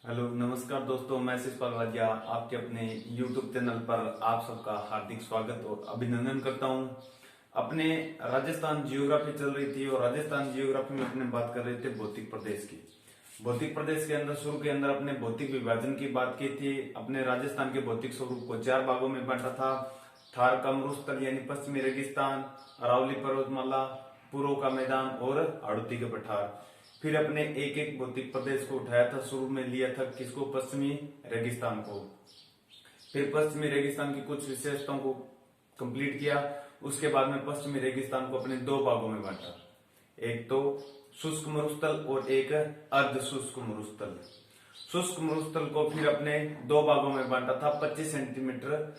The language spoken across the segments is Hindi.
हेलो नमस्कार दोस्तों, मैं शिवपाल वाजिया आपके अपने YouTube चैनल पर आप सबका हार्दिक स्वागत और अभिनंदन करता हूं। अपने राजस्थान जियोग्राफी चल रही थी और राजस्थान जियोग्राफी में अपने बात कर रहे थे भौतिक प्रदेश की। भौतिक प्रदेश के अंदर शुरू के अंदर अपने भौतिक विभाजन की बात की थी। अपने राजस्थान के भौतिक स्वरूप को 4 भागों में बांटा था। थार का मरुस्थल यानी पश्चिमी रेगिस्तान, अरावली पर्वतमाला, पूर्व का मैदान और हाड़ौती के पठार। फिर अपने एक एक भौतिक प्रदेश को उठाया था। शुरू में लिया था किसको? पश्चिमी रेगिस्तान को। फिर पश्चिमी रेगिस्तान की कुछ विशेषताओं को कंप्लीट किया। उसके बाद में पश्चिमी रेगिस्तान को अपने 2 भागों में बांटा, एक तो शुष्क मरुस्थल और एक अर्ध शुष्क मरुस्थल। शुष्क मरुस्थल को फिर अपने 2 भागों में बांटा था 25 सेंटीमीटर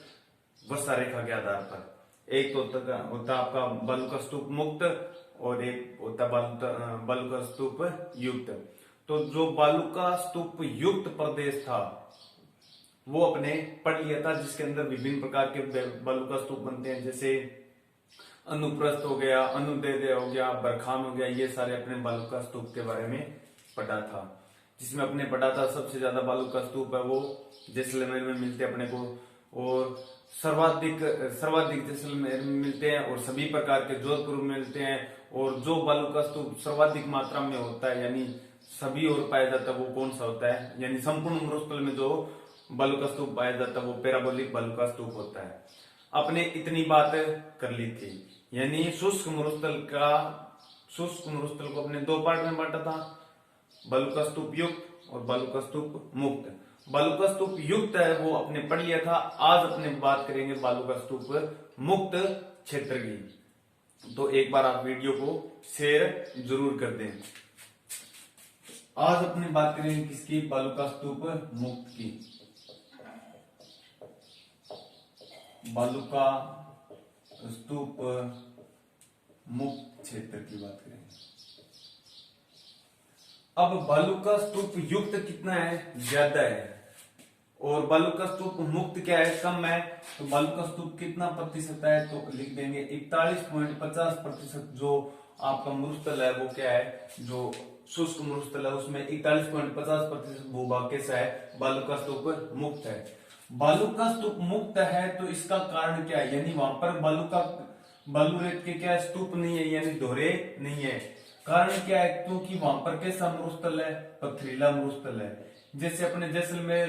वर्षा रेखा के आधार पर। एक तो होता आपका बालू का स्तूप मुक्त और एक होता बालू का स्तूप युक्त। तो जो बालू का स्तूप युक्त प्रदेश था वो अपने पढ़ लिया था, जिसके अंदर विभिन्न प्रकार के बालू का स्तूप बनते हैं, जैसे अनुप्रस्थ हो गया, अनुदैर्ध्य हो गया, बरखान हो गया। ये सारे अपने बालू का स्तूप के बारे में पढ़ा था, जिसमें अपने पढ़ा था सबसे ज्यादा बालू का स्तूप है वो जैसलमेर में मिलते हैं अपने को, और सर्वाधिक जैसलमेर में मिलते हैं और सभी प्रकार के जोधपुर में मिलते हैं। और जो बालू का स्तूप सर्वाधिक मात्रा में होता है यानी सभी और पाया जाता है वो कौन सा होता है? यानी संपूर्ण मरुस्थल में जो बालू का स्तूप पाया जाता है वो पैराबोलिक बालू का स्तूप होता है। आपने इतनी बात कर ली थी, यानी शुष्क मरुस्थल को अपने 2 पार्ट में बांटा था, बालू का स्तूप युक्त और बालू का स्तूप मुक्त। बालू का स्तूप युक्त है वो अपने पढ़ लिया था। आज अपने बात करेंगे बालू का स्तूप मुक्त क्षेत्र की। तो एक बार आप वीडियो को शेयर जरूर कर दें। आज अपनी बात करेंगे किसकी? बालू का स्तूप मुक्त की। बालू का स्तूप मुक्त क्षेत्र की बात करेंगे। अब बालू का स्तूप युक्त कितना है? ज्यादा है। और बालू का स्तूप मुक्त क्या है? कम है। तो बालू का स्तूप कितना प्रतिशत है? तो लिख देंगे 41.50%। जो आपका मरुस्थल है वो क्या है? जो शुष्क मरुस्थल है उसमें 41.50% भूभाग कैसा है? बालू का स्तूप मुक्त है। बालू का स्तूप मुक्त है तो इसका कारण क्या है? यानी वहां पर बालू रेत के क्या स्तूप नहीं है, यानी दोहरे नहीं है। कारण क्या है? क्योंकि वहां पर कैसा मरुस्थल है? पथरीला मरुस्थल है। जैसे अपने जैसलमेर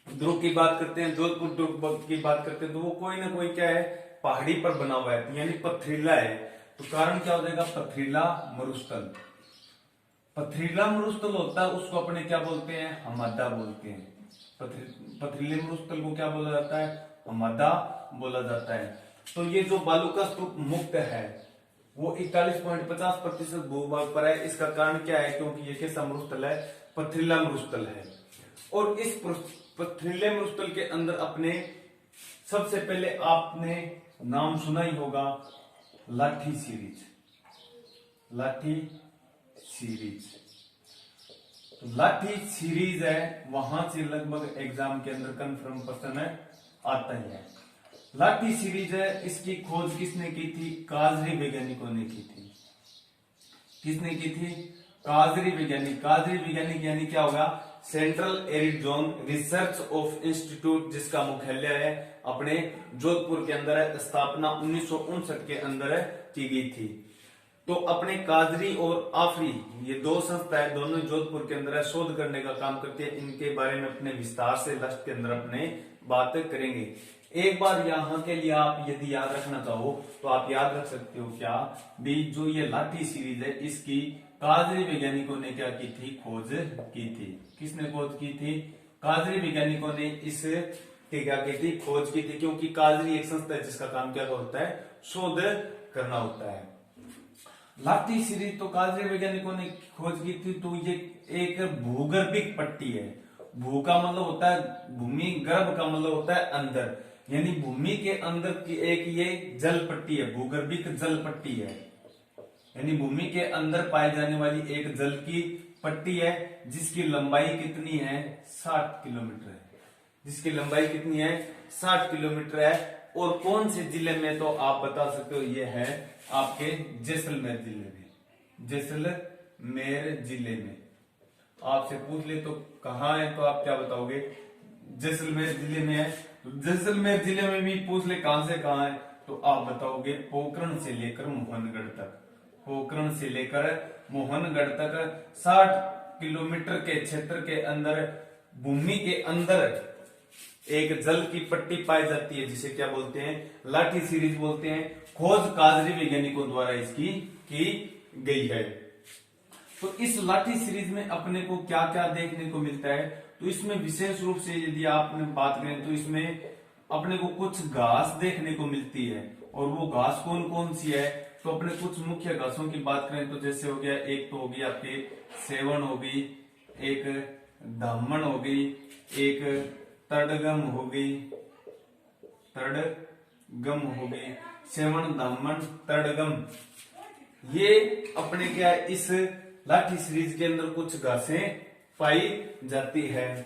दुर्ग की बात करते हैं, जोधपुर दुर्ग की बात करते हैं, तो वो कोई ना कोई क्या है? पहाड़ी पर बना हुआ है, यानी पथरीला है। तो कारण क्या हो जाएगा? पथरीला मरुस्थल। पथरीला मरुस्थल होता है उसको अपने क्या बोलते हैं? हमादा बोलते हैं। पथरीले मरुस्थल को क्या बोला जाता है? हमादा बोला जाता है। तो ये जो बालू का स्तूप मुक्त है वो 41.50% भूभाग पर है। इसका कारण क्या है? क्योंकि ये कैसा मरुस्थल है? पथरीला मरुस्थल है। और इस पथरीले मरुस्थल के अंदर अपने सबसे पहले आपने नाम सुना ही होगा, लाठी सीरीज। लाठी सीरीज, तो लाठी सीरीज है, वहां से लगभग एग्जाम के अंदर कंफर्म क्वेश्चन आता ही है। लाठी सीरीज है, इसकी खोज किसने की थी? काजरी वैज्ञानिकों ने की थी। किसने की थी? काजरी वैज्ञानिक। काजरी वैज्ञानिक यानी क्या होगा? Central arid zone research of institute, जिसका मुख्यालय है अपने जोधपुर के अंदर है। स्थापना 1959 के अंदर की गई थी। तो अपने काजरी और आफरी ये 2 संस्थाएं दोनों जोधपुर के अंदर है, शोध करने का काम करती है। इनके बारे में अपने विस्तार से लास्ट के अंदर अपने बात करेंगे। एक बार यहाँ के लिए आप यदि याद रखना चाहो तो आप याद रख सकते हो क्या भी, जो ये लाठी सीरीज है इसकी काजरी वैज्ञानिकों ने क्या की थी? खोज की थी। किसने खोज की थी? काजरी वैज्ञानिकों ने इस क्या की थी? खोज की थी। क्योंकि काजरी एक संस्था है जिसका काम क्या होता है? शोध करना होता है। लाठी सीरीज तो काजरी वैज्ञानिकों ने खोज की थी। तो ये एक भूगर्भिक पट्टी है। भू का मतलब होता है भूमि, गर्भ का मतलब होता है अंदर, यानी भूमि के अंदर की एक ये जल पट्टी है, भूगर्भिक जल पट्टी है। यानी भूमि के अंदर पाई जाने वाली एक जल की पट्टी है, जिसकी लंबाई कितनी है? 60 किलोमीटर है। जिसकी लंबाई कितनी है? 60 किलोमीटर है। और कौन से जिले में? तो आप बता सकते हो ये है आपके जैसलमेर जिले में। जैसलमेर जिले में। आपसे पूछ ले तो कहाँ है, तो आप क्या बताओगे? जैसलमेर जिले में है। तो जैसलमेर जिले में भी पूछ ले कहां से कहां है, तो आप बताओगे पोखरण से लेकर मोहनगढ़ तक। पोखरण से लेकर मोहनगढ़ तक 60 किलोमीटर के क्षेत्र के अंदर, भूमि के अंदर एक जल की पट्टी पाई जाती है, जिसे क्या बोलते हैं? लाठी सीरीज बोलते हैं। खोज काजरी वैज्ञानिकों द्वारा इसकी की गई है। तो इस लाठी सीरीज में अपने को क्या क्या देखने को मिलता है? तो इसमें विशेष रूप से यदि आपने बात करें तो इसमें अपने को कुछ घास देखने को मिलती है। और वो घास कौन कौन सी है? तो अपने कुछ मुख्य घासों की बात करें तो जैसे हो गया, एक तो होगी आपके सेवन होगी, एक दामन हो गई, एक तड़गम हो गई, तड़गम हो गई, सेवन दामन तड़गम। ये अपने क्या है, इस लाठी सीरीज के अंदर कुछ घासें पाई जाती है।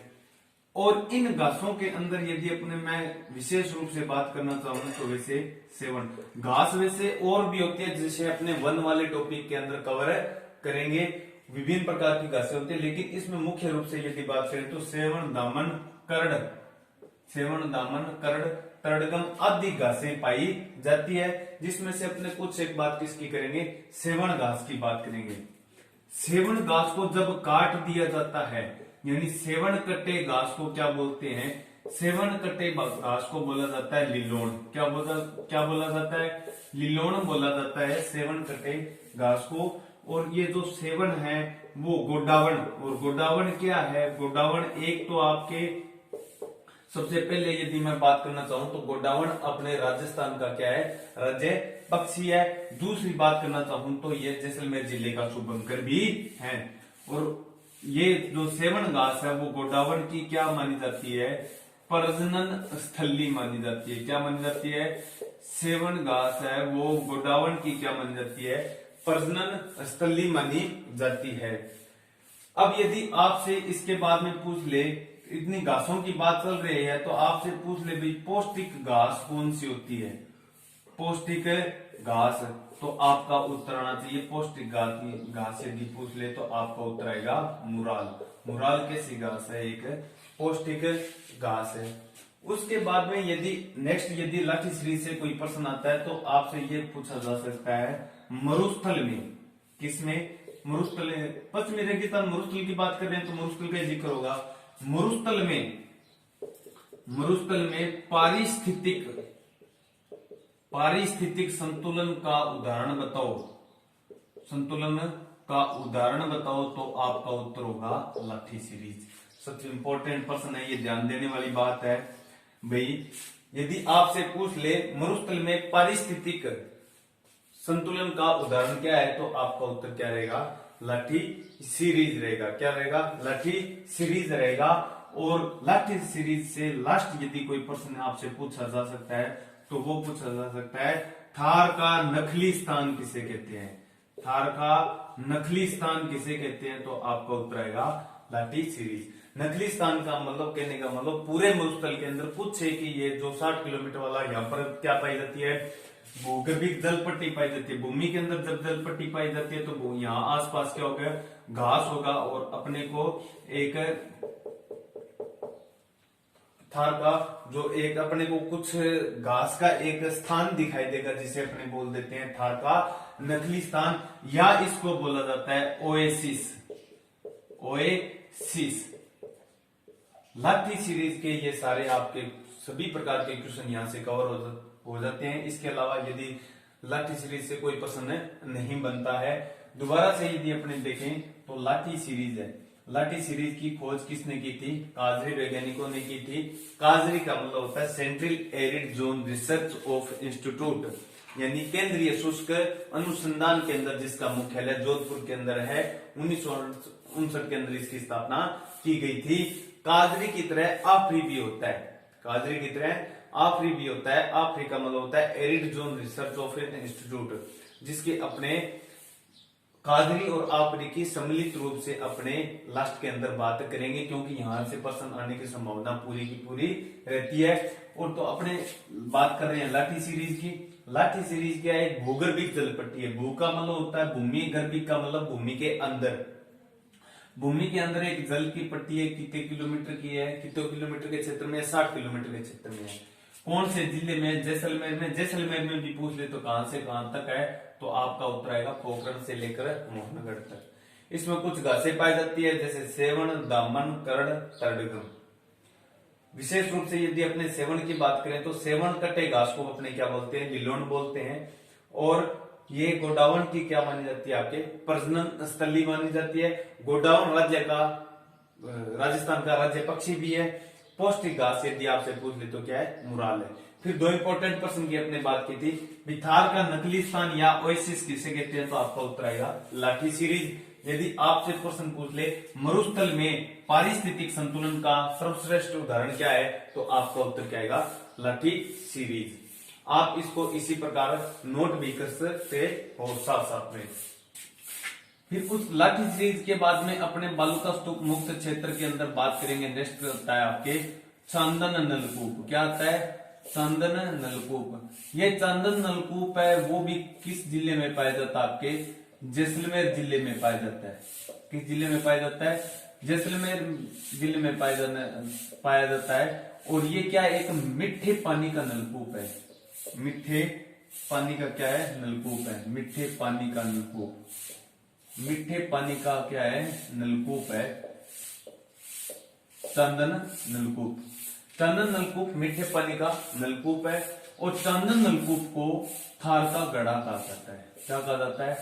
और इन घासों के अंदर यदि अपने मैं विशेष रूप से बात करना चाहूं तो वैसे सेवन घास वैसे और भी होती है, जिसे अपने वन वाले टॉपिक के अंदर कवर करेंगे। विभिन्न प्रकार की घासें होती है, लेकिन इसमें मुख्य रूप से यदि बात करें तो सेवन दामन करड़, सेवन दामन करड़ तड़गम आदि घासें पाई जाती है। जिसमें से अपने कुछ एक बात किसकी करेंगे? सेवन घास की बात करेंगे। सेवन घास को जब काट दिया जाता है, यानी सेवन कट्टे घास को क्या बोलते हैं? सेवन कट्टे घास को बोला जाता है लिलोण। क्या बोला जाता है? लिलोण बोला जाता है सेवन कट्टे घास को। और ये जो सेवन है वो गोडावण, और गोडावण क्या है? गोडावण एक तो आपके सबसे पहले यदि मैं बात करना चाहूं तो गोडावण अपने राजस्थान का क्या है? राज्य पक्षी है। दूसरी बात करना चाहूं तो ये जैसलमेर जिले का शुभंकर भी है। और ये जो सेवन घास है वो गोडावण की क्या मानी जाती है? प्रजनन स्थली मानी जाती है। क्या मानी जाती है? सेवन घास है वो गोडावण की क्या मानी जाती है? प्रजनन स्थली मानी जाती है। अब यदि आपसे इसके बाद में पूछ ले, इतनी घासों की बात चल रही है तो आपसे पूछ ले भाई पौष्टिक घास कौन सी होती है? पौष्टिक घास, तो आपका उत्तर आना चाहिए पौष्टिक घास यदि पूछ ले तो आपका उत्तर आएगा मुराल। मुराल कैसी घास है? एक पौष्टिक घास है। उसके बाद में यदि लाठी सीरीज से कोई प्रश्न आता है तो आपसे ये पूछा जा सकता है मरुस्थल में, किसमें? मरुस्थल, पश्चिमी रेगिस्तान मरुस्थल की बात कर रहे हैं तो मरुस्थल का जिक्र होगा। मरुस्थल में पारिस्थितिक संतुलन का उदाहरण बताओ। संतुलन का उदाहरण बताओ तो आपका उत्तर होगा लाठी सीरीज। सबसे इंपॉर्टेंट प्रश्न है, ये ध्यान देने वाली बात है भाई। यदि आपसे पूछ ले मरुस्थल में पारिस्थितिक संतुलन का उदाहरण क्या है तो आपका उत्तर क्या रहेगा? लाठी सीरीज रहेगा। क्या रहेगा? लाठी सीरीज रहेगा। और लाठी सीरीज से लास्ट यदि कोई प्रश्न आपसे पूछा जा सकता है तो वो पूछा जा सकता है थार का नखली स्थान किसे कहते हैं? थार का नखली स्थान किसे कहते हैं? तो आपका उत्तर आएगा लाठी सीरीज। नखली स्थान का मतलब, कहने का मतलब पूरे मरुस्थल के अंदर कुछ है कि ये जो 60 किलोमीटर वाला यहाँ पर क्या पाई जाती है? भूगर्भिक जल पट्टी पाई जाती है। भूमि के अंदर जब जल पट्टी पाई जाती है तो यहाँ आसपास क्या होगा? घास होगा। और अपने को एक थार का जो एक अपने को कुछ घास का एक स्थान दिखाई देगा, जिसे अपने बोल देते हैं थार का नकली स्थान, या इसको बोला जाता है ओएसिस। ओएसिस। लाठी सीरीज के ये सारे आपके सभी प्रकार के क्वेश्चन यहाँ से कवर हो जाते हैं। इसके अलावा यदि लाठी सीरीज से कोई प्रश्न नहीं बनता है, दोबारा से यदि अपने देखें तो लाठी सीरीज है। लाठी सीरीज की खोज किसने की थी? काजरी वैज्ञानिकों ने की थी। काजरी का मतलब होता है central arid zone research of institute, यानी केंद्रीय शुष्क अनुसंधान केंद्र, जिसका मुख्यालय जोधपुर के अंदर है। 1959 के अंदर इसकी स्थापना की गई थी। काजरी की तरह आफ्री भी होता है। काजरी की तरह आफ्री भी होता है। आफ्री का मतलब होता है arid zone research of institute, जिसके अपने काजरी और आपरी की सम्मिलित रूप से अपने लास्ट के अंदर बात करेंगे, क्योंकि यहां से प्रश्न आने की संभावना पूरी की पूरी रहती है। और तो अपने बात कर रहे हैं लाठी सीरीज की। लाठी सीरीज क्या है? एक भूगर्भिक जल पट्टी है। भू का मतलब होता है भूमि, गर्भिक का मतलब भूमि के अंदर। भूमि के अंदर एक जल की पट्टी है, कितने किलोमीटर की है, कितने किलोमीटर के क्षेत्र में है, 60 किलोमीटर के क्षेत्र में है। कौन से जिले में, जैसलमेर में। जैसलमेर में भी पूछ ले तो कहां से कहां तक है, तो आपका उत्तर आएगा पोखरण से लेकर मोहनगढ़ तक। इसमें कुछ घासें पाई जाती है, जैसे सेवन, दामन, करड़, तरडगम। विशेष रूप से यदि अपने सेवन की बात करें तो सेवन कटे घास को अपने क्या बोलते हैं, लिलोन बोलते हैं। और ये गोडाउन की क्या मानी जाती है, आपके प्रजनन स्थली मानी जाती है। गोडाउन राज्य का, राजस्थान का राज्य पक्षी भी है। पौष्टिक घास यदि आपसे पूछ ले तो क्या है, मुराल है। फिर दो इंपॉर्टेंट प्रश्न की अपने बात की थी, थार का नकली स्थान या ओएसिस किसे कहते हैं, तो आपका उत्तर आएगा लाठी सीरीज। यदि आपसे प्रश्न पूछ ले मरुस्थल में पारिस्थितिक संतुलन का सर्वश्रेष्ठ उदाहरण क्या है, तो आपका उत्तर क्या आएगा, लाठी सीरीज। आप इसको इसी प्रकार नोट भी कर सकते हो साथ साथ में। फिर कुछ लाठी सीरीज के बाद में अपने बालूका स्तूप मुक्त क्षेत्र के अंदर बात करेंगे। नेक्स्ट आता है आपके चंदन नलकूप। क्या आता है, चंदन नलकूप। ये चंदन नलकूप है वो भी किस जिले में पाया जाता है, आपके जैसलमेर जिले में पाया जाता है। किस जिले में पाया जाता है, जैसलमेर जिले में पाया जाता है। और ये क्या है, एक मीठे पानी का नलकूप है। मीठे पानी का क्या है, नलकूप है। मीठे पानी का नलकूप, मीठे पानी का क्या है, नलकूप है, चंदन नलकूप। चंदन नलकूप मीठे पानी का नलकूप है। और चंदन नलकूप को थार का गढ़ा कहा जाता है। क्या कहा जाता है,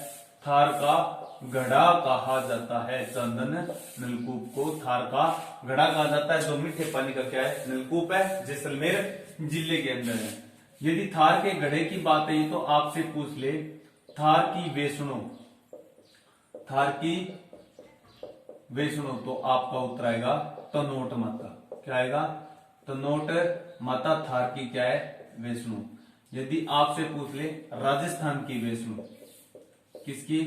थार का गढ़ा कहा जाता है। चंदन नलकूप को थार का गढ़ा कहा जाता है, जो मीठे पानी का क्या है, नलकूप है, जैसलमेर जिले के अंदर है। यदि थार के गढ़े की बात है तो आपसे पूछ ले थार की वेष्णु, थार की वेष्णु, तो आपका उत्तर आएगा तनोट माता। क्या आएगा, तनोट माता थार की क्या है, वेष्णु। यदि आपसे पूछ ले राजस्थान की वेष्णु, किसकी,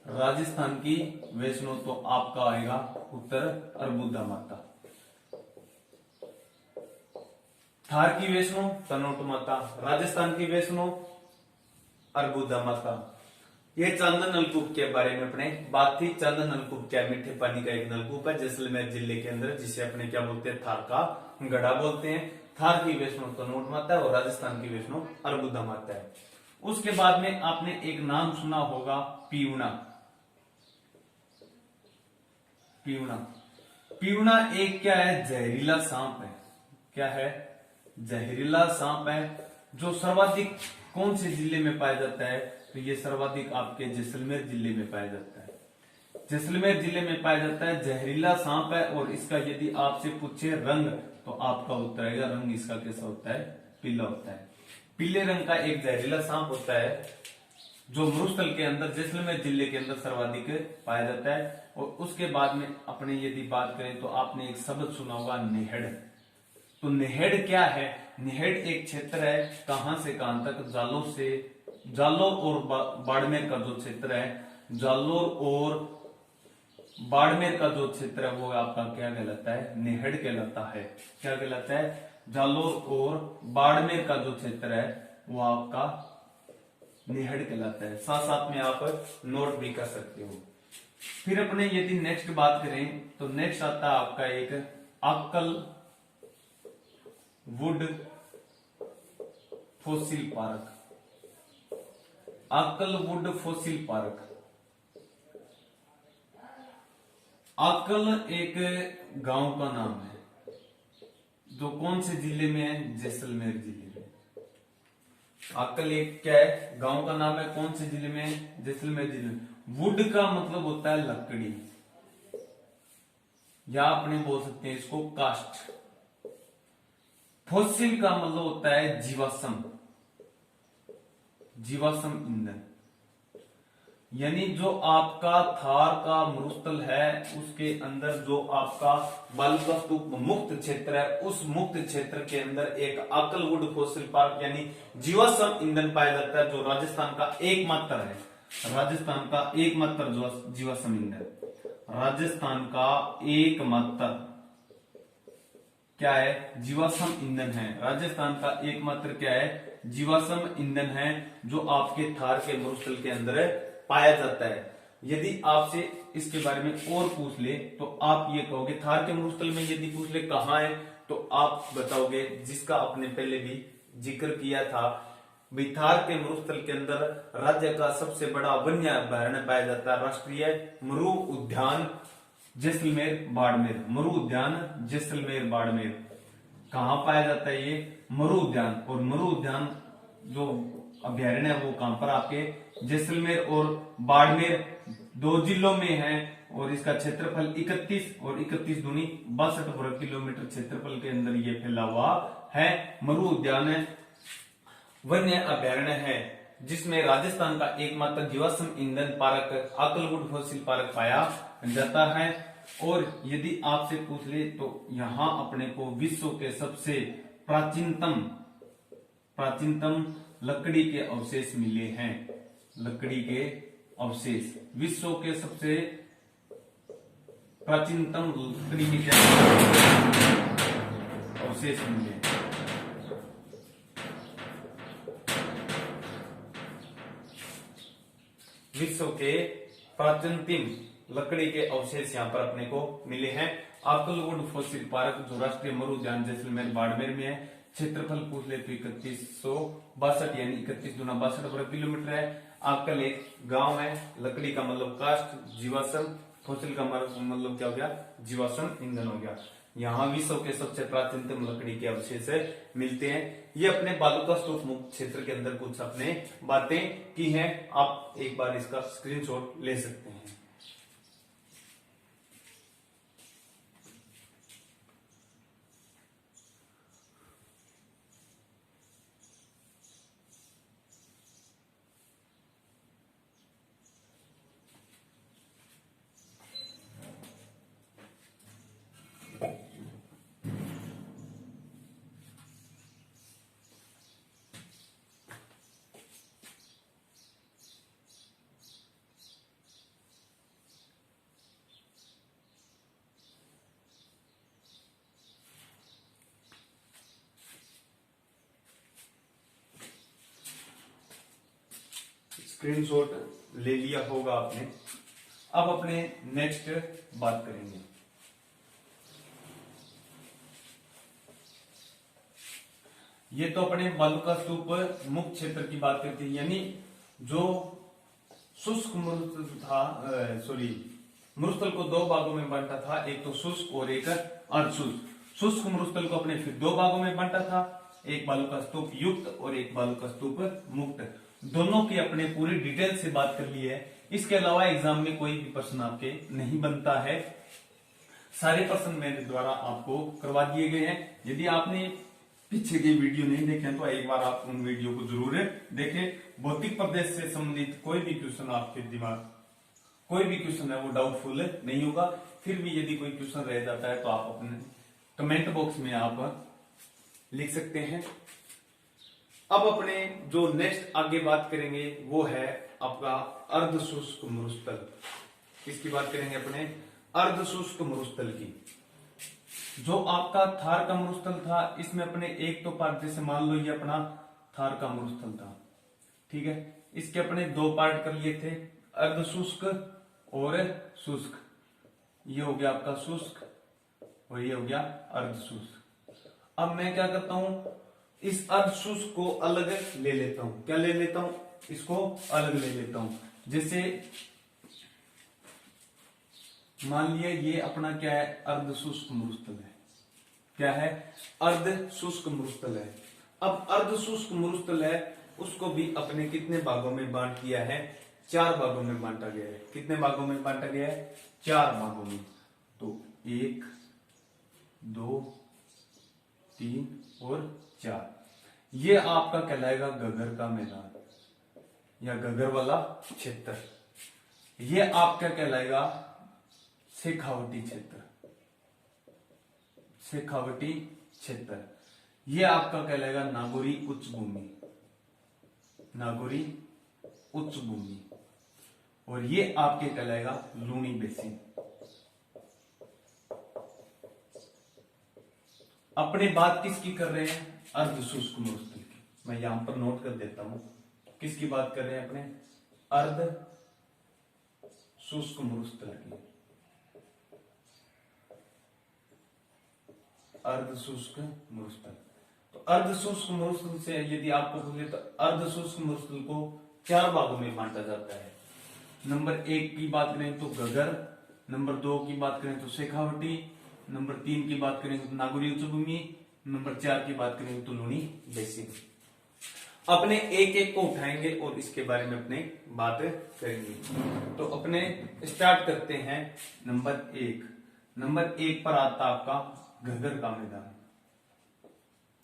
राजस्थान की वेष्णु, तो आपका आएगा उत्तर अर्बुदा माता। थार की वेष्णु तनोट माता, राजस्थान की वेष्णु अर्बुदा माता। ये चंदन नलकूप के बारे में अपने बात थी। चंदन नलकूप क्या, मीठे पानी का एक नलकूप है जैसलमेर जिले के अंदर, जिसे अपने क्या बोलते हैं, थार का गढ़ा बोलते हैं। थार की वेष्णु तनोट माता है और राजस्थान की वेष्णु अर्बुदा माता है। उसके बाद में आपने एक नाम सुना होगा, पीवना। पीवना, पीवना एक क्या है, जहरीला सांप है। क्या है, जहरीला सांप है, जो सर्वाधिक कौन से जिले में पाया जाता है, तो ये सर्वाधिक आपके जैसलमेर जिले में पाया जाता है। जैसलमेर जिले में पाया जाता है, जहरीला सांप है। और इसका यदि आपसे पूछे रंग, तो आपका उत्तर आएगा, रंग इसका कैसा होता है, पीला होता है। पीले रंग का एक जहरीला सांप होता है, जो मरुस्थल के अंदर जैसलमेर जिले के अंदर सर्वाधिक पाया जाता है। और उसके बाद में अपने यदि बात करें तो आपने एक शब्द सुना होगा, नेहड़। तो नेहड़ क्या है, नेहड़ एक क्षेत्र है, कहां से कहां तक, जालोर से, जालोर और बाड़मेर का जो क्षेत्र है, जालोर और बाड़मेर का जो क्षेत्र है वो आपका क्या कहलाता है, नेहड़ कहलाता है। क्या कहलाता है, जालोर और बाड़मेर का जो क्षेत्र है वो आपका नेहड़ कहलाता है। साथ साथ में आप नोट भी कर सकते हो। फिर अपने यदि नेक्स्ट बात करें तो नेक्स्ट आता है आपका एक अक्कल वुड फॉसिल पार्क। अक्कल वुड फॉसिल पार्क। अक्कल एक गांव का नाम है, जो कौन से जिले में है, जैसलमेर जिले में। अक्कल एक क्या है, गांव का नाम है, कौन से जिले में है, जैसलमेर जिले में। वुड का मतलब होता है लकड़ी, या अपने बोल सकते हैं इसको कास्ट। फॉसिल का मतलब होता है जीवाश्म, जीवाश्म ईंधन। यानी जो आपका थार का मरुस्थल है उसके अंदर जो आपका बालूका स्तूप मुक्त क्षेत्र है, उस मुक्त क्षेत्र के अंदर एक अक्कलवुड फॉसिल पार्क यानी जीवाश्म ईंधन पाया जाता है, जो राजस्थान का एकमात्र है। राजस्थान का एकमात्र जो जीवाश्म ईंधन, राजस्थान का एकमात्र क्या है, जीवाश्म ईंधन है। राजस्थान का एकमात्र क्या है, जीवाश्म ईंधन है, जो आपके थार के मरुस्थल के अंदर पाया जाता है। यदि आपसे इसके बारे में और पूछ ले तो आप ये कहोगे, थार के मरुस्थल में यदि पूछ ले कहाँ है तो आप बताओगे जिसका आपने पहले भी जिक्र किया था, थार के मरुस्थल के अंदर राज्य का सबसे बड़ा वन्य अभयारण्य पाया जाता है, राष्ट्रीय मरु उद्यान जैसलमेर बाड़मेर। मरु उद्यान जैसलमेर बाड़मेर कहाँ पाया जाता है? ये मरु उद्यान। और मरु उद्यान जो अभयारण्य है वो कहां पर? आपके जैसलमेर और बाड़मेर 2 जिलों में है। और इसका क्षेत्रफल 31 और 31 दूनी 62 वर्ग किलोमीटर क्षेत्रफल के अंदर ये फैला हुआ है। मरु उद्यान वन्य अभयारण्य है जिसमें राजस्थान का एकमात्र जीवाश्म ईंधन पार्क आकलगुड फॉसिल पार्क पाया जाता है। और यदि आपसे पूछ ले तो यहां अपने को विश्व के सबसे प्राचीनतम लकड़ी के अवशेष मिले हैं। लकड़ी के अवशेष, विश्व के सबसे प्राचीनतम लकड़ी के अवशेष मिले हैं। विश्व के प्राचीनतम लकड़ी के अवशेष यहाँ पर अपने को मिले हैं। आकलवुड फॉसिल पार्क जो राष्ट्रीय मरु उद्यान जैसलमेर बाड़मेर में है, क्षेत्रफल पूछ ले तो 3162 यानी 31 दूना 62 वर्ग किलोमीटर है। आकल एक गांव है, लकड़ी का मतलब कास्ट, जीवाश्म, फॉसिल का मतलब क्या हो गया? जीवाश्म ईंधन हो गया। यहाँ विश्व के सबसे प्राचीनतम लकड़ी के अवशेष मिलते हैं। ये अपने बालूका स्तूप मुक्त क्षेत्र के अंदर कुछ अपने बातें की हैं। आप एक बार इसका स्क्रीनशॉट ले सकते हैं। स्क्रीनशॉट ले लिया होगा आपने। अब अपने नेक्स्ट बात करेंगे। ये तो अपने बालूका स्तूप मुक्त क्षेत्र की बात करते हैं, यानी जो शुष्क मरुस्थल था, मरुस्थल को 2 भागों में बांटा था, एक तो शुष्क और एक अर्धशुष्क। शुष्क मरुस्थल को अपने फिर 2 भागों में बांटा था, एक बालूका स्तूप युक्त और एक बालूका स्तूप मुक्त। दोनों की अपने पूरी डिटेल से बात कर ली है। इसके अलावा एग्जाम में कोई भी प्रश्न आपके नहीं बनता है, सारे प्रश्न मेरे द्वारा आपको करवा दिए गए हैं। यदि आपने पीछे के वीडियो नहीं देखे हैं तो एक बार आप उन वीडियो को जरूर देखें। भौतिक प्रदेश से संबंधित कोई भी क्वेश्चन आपके दिमाग, कोई भी क्वेश्चन है वो डाउटफुल नहीं होगा। फिर भी यदि कोई क्वेश्चन रह जाता है तो आप अपने कमेंट बॉक्स में आप लिख सकते हैं। अब अपने जो नेक्स्ट आगे बात करेंगे वो है आपका अर्धशुष्क मरुस्थल। इसकी बात करेंगे अपने अर्धशुष्क मरुस्थल की। जो आपका थार का मरुस्थल था, इसमें अपने एक तो पार्ट, जैसे मान लो ये अपना थार का मरुस्थल था, ठीक है, इसके अपने 2 पार्ट कर लिए थे, अर्धशुष्क और शुष्क। ये हो गया आपका शुष्क और ये हो गया अर्धशुष्क। अब मैं क्या करता हूं, इस अर्धशुष्क को अलग ले लेता हूं। क्या ले लेता हूं? इसको अलग ले लेता हूं। जैसे मान लिया ये अपना क्या है? अर्धशुष्क मरुस्थल है। क्या है? अर्धशुष्क मरुस्थल है। अब अर्धशुष्क मरुस्थल है, उसको भी अपने कितने भागों में बांट दिया है? 4 भागों में बांटा गया है। कितने भागों में बांटा गया है? 4 भागों में। तो 1, 2, 3 और 4। ये आपका कहलाएगा गगर का मैदान या गगर वाला क्षेत्र। ये आपका कहलाएगा शेखावटी क्षेत्र। शेखावटी क्षेत्र। ये आपका कहलाएगा नागौरी उच्च भूमि। नागौरी उच्च भूमि। और ये आपके कहलाएगा लूणी बेसिन। अपने बात किसकी कर रहे हैं? अर्धशुष्क मरुस्थल की। मैं यहां पर नोट कर देता हूं किसकी बात कर रहे हैं अपने? अर्ध शुष्क मरुस्थल की, अर्ध शुष्क मरुस्थल। तो अर्ध शुष्क मरुस्थल से यदि आपको पूछे तो अर्ध शुष्क मरुस्थल को 4 भागों में बांटा जाता है। नंबर 1 की बात करें तो गगर, नंबर 2 की बात करें तो शेखावटी, नंबर 3 की बात करें तो नागौरी उच्चभूमि, नंबर 4 की बात करें तो लूणी बेसिन। अपने एक एक को उठाएंगे और इसके बारे में अपने बात करेंगे। तो अपने स्टार्ट करते हैं नंबर 1। नंबर 1 पर आता आपका घग्गर का मैदान,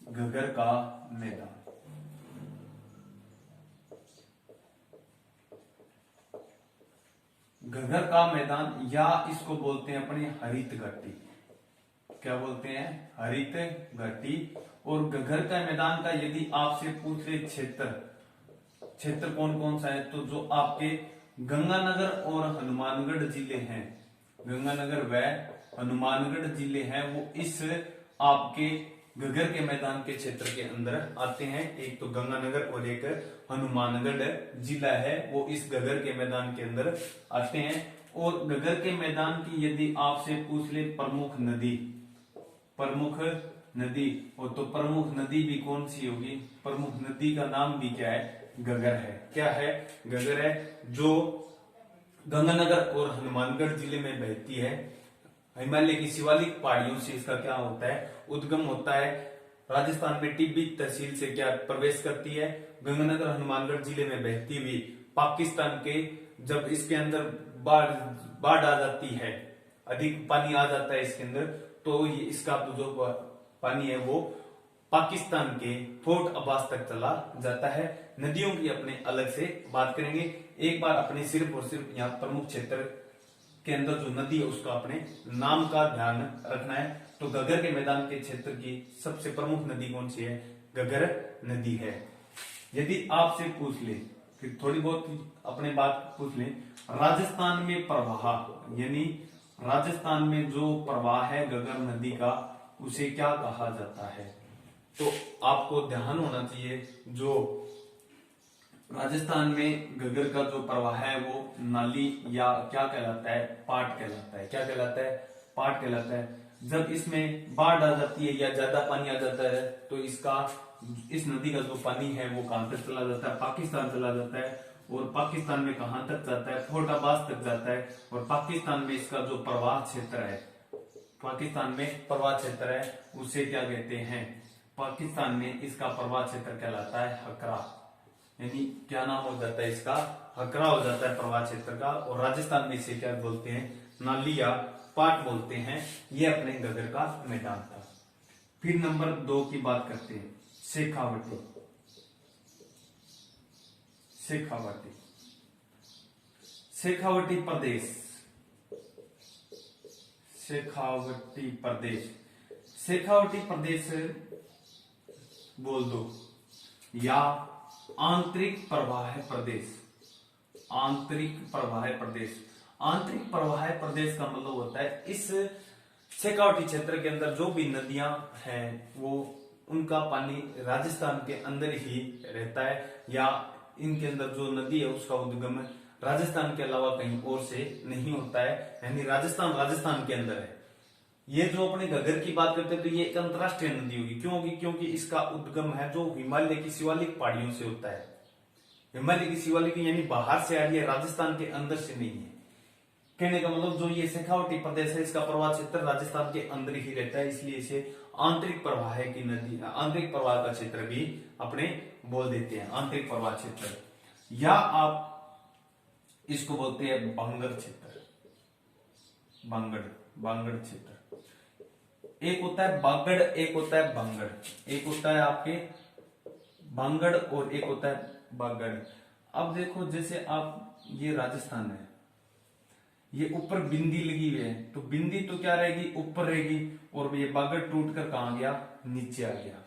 घग्गर का मैदान। घग्गर का मैदान या इसको बोलते हैं अपने हरित घाटी। क्या बोलते हैं? हरित घाटी। और घग्गर का मैदान का यदि आपसे पूछ ले क्षेत्र कौन कौन सा है, तो जो आपके गंगानगर और हनुमानगढ़ जिले हैं, गंगानगर व हनुमानगढ़ जिले हैं, वो इस आपके घग्गर के मैदान के क्षेत्र के अंदर आते हैं। एक तो गंगानगर और एक हनुमानगढ़ जिला है, वो इस घग्गर के मैदान के अंदर आते हैं। और घग्गर के मैदान की यदि आपसे पूछ ले प्रमुख नदी, प्रमुख नदी, और तो प्रमुख नदी भी कौन सी होगी? प्रमुख नदी का नाम भी क्या है? घग्गर है। क्या है? घग्गर है, जो गंगानगर और हनुमानगढ़ जिले में बहती है। हिमालय की शिवालिक पहाड़ियों से इसका क्या होता है? उद्गम होता है। राजस्थान में टिब्बी तहसील से क्या प्रवेश करती है? गंगानगर हनुमानगढ़ जिले में बहती हुई पाकिस्तान के, जब इसके अंदर बाढ़ आ जाती है, अधिक पानी आ जाता है इसके अंदर, तो ये इसका जो पानी है वो पाकिस्तान के फोर्ट अब्बास तक चला जाता है। नदियों की अपने अलग से बात करेंगे। एक बार अपने सिर्फ और सिर्फ यहाँ प्रमुख क्षेत्र के अंदर जो नदी है उसका अपने नाम का ध्यान रखना है। तो घग्गर के मैदान के क्षेत्र की सबसे प्रमुख नदी कौन सी है? घग्गर नदी है। यदि आपसे पूछ ले, फिर थोड़ी बहुत अपने बात पूछ ले, राजस्थान में प्रवाह, यानी राजस्थान में जो प्रवाह है घग्गर नदी का, उसे क्या कहा जाता है? तो आपको ध्यान होना चाहिए, जो राजस्थान में घग्गर का जो प्रवाह है वो नाली या क्या कहलाता है? पाट कहलाता है। क्या कहलाता है? पाट कहलाता है। जब इसमें बाढ़ आ जाती है या ज्यादा पानी आ जाता है, तो इस नदी का जो पानी है वो कहां तक चला जाता है? पाकिस्तान चला जाता है। और पाकिस्तान में कहां तक जाता है? फोर्ट अब्बास तक जाता है। और पाकिस्तान में इसका जो प्रवाह क्षेत्र है, पाकिस्तान में प्रवाह क्षेत्र है, उसे क्या कहते हैं? पाकिस्तान में इसका प्रवाह क्षेत्र कहलाता है हकरा। यानी क्या नाम हो जाता है इसका? हकरा हो जाता है प्रवाह क्षेत्र का। और राजस्थान में इसे क्या बोलते हैं? नाली या पाट बोलते हैं। ये अपने घग्गर का मैदान था। फिर नंबर 2 की बात करते हैं, शेखावटी। शेखावटी, शेखावटी प्रदेश, शेखावटी प्रदेश, शेखावटी प्रदेश बोल दो, या आंतरिक प्रवाह प्रदेश। आंतरिक प्रवाह प्रदेश, आंतरिक प्रवाह प्रदेश का मतलब होता है इस शेखावटी क्षेत्र के अंदर जो भी नदियां हैं वो उनका पानी राजस्थान के अंदर ही रहता है, या इनके अंदर जो नदी है उसका उद्गम राजस्थान के अलावा कहीं और से नहीं होता है। यानी राजस्थान के अंदर है। ये जो अपने घग्गर की बात करते हैं तो ये एक अंतरराष्ट्रीय नदी होगी। क्यों होगी? क्योंकि इसका उद्गम है जो हिमालय की शिवालिक पहाड़ियों से होता है। हिमालय की शिवालिक यानी बाहर से आ रही है, राजस्थान के अंदर से नहीं है। कहने का मतलब जो ये शेखावटी प्रदेश है, इसका प्रवाह क्षेत्र राजस्थान के अंदर ही रहता है, इसलिए इसे आंतरिक प्रवाह की नदी, आंतरिक प्रवाह का क्षेत्र भी अपने बोल देते हैं, आंतरिक प्रवाह क्षेत्र। या आप इसको बोलते हैं बांगड़ क्षेत्र, बांगड़ क्षेत्र। एक होता है बागड़, एक होता है बांगड़। एक होता है आपके बांगड़ और एक होता है बागड़। अब देखो, जैसे आप, ये राजस्थान है, ये ऊपर बिंदी लगी हुई है, तो बिंदी तो क्या रहेगी? ऊपर रहेगी। और ये बागड़ टूट कर कहां गया? नीचे आ गया।